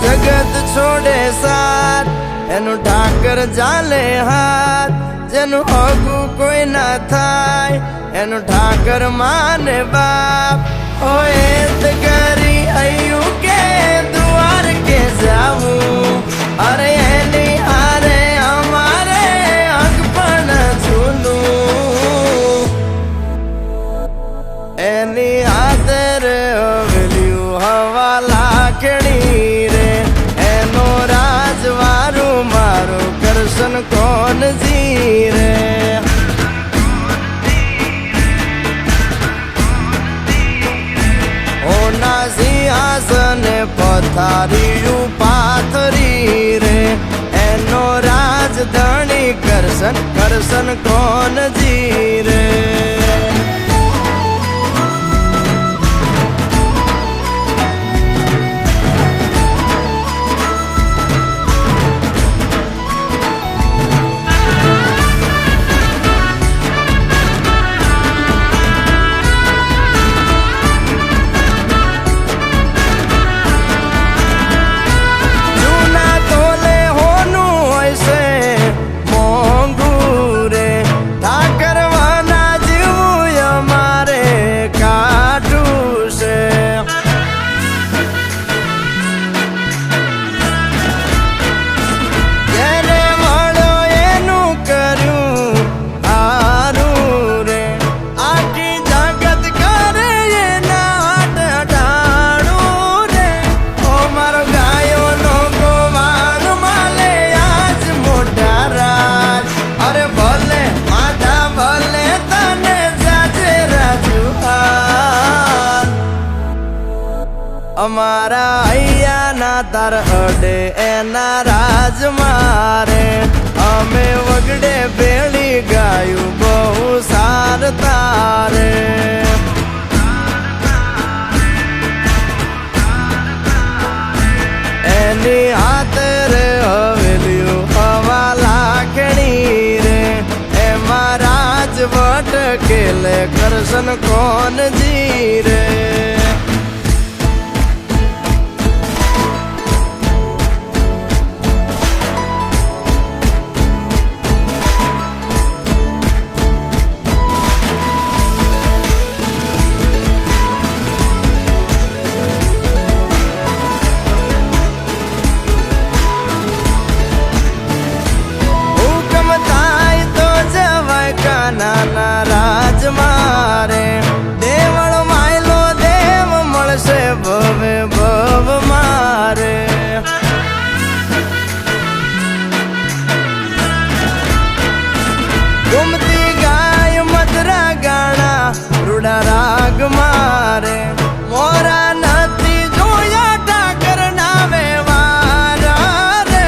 જગત છોડે સાથ એનું ઠાકર ચાલે હાથ, જેનું હગું કોઈ ના થાય એનું ઠાકર માને બાપ. હોય કરી આયું કે દ્વાર કે જાવું, અરે એની હારે અમારે હક પણ છૂલું, એની આદર હવેલ્યું હવા લાખણી રે, એનો રાજવારું મારું કરશન કોણ જીરે. ઓના સિંહાસને પથારીયું પાથરી રે, એનો રાજધણી કરશન કરશન કોણ જીરે. અમારા અહીંયાના તાર અડે એના રાજ મારે, અમે વગડે ભેળી ગાયું બહુ સાર તારે. એની હાથરે હવેલ્યું હવા લાખણી રે, એમાં રાજવટ કેલે કરશન કોણ જીરે. નાના રાજ મારે, દેવળ માયલો દેવ મળશે ભવે ભવ મારે. ગુમતી ગાય મધરા ગાણા રૂડા રાગ મારે, મોરા નથી જોયા ઠાકર ના વ્યવહાર રે.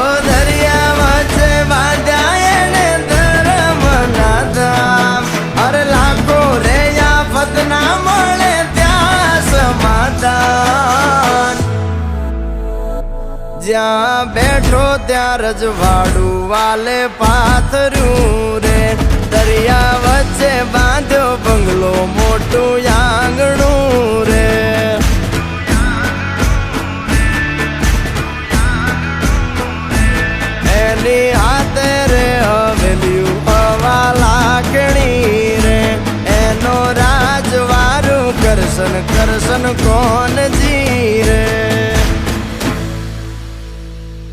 ઓ દરિયા વચ્ચે બાંધ્યા એને ધર્મ ના ધામ, અરે લાખો રે આફત ના મળે ત્યાં સમાધાન. જ્યાં બેઠો ત્યાં રજવાડું વાલે પાથર્યું રે, દરિયા વચ્ચે બાંધ્યો બંગલો મોટું આંગણું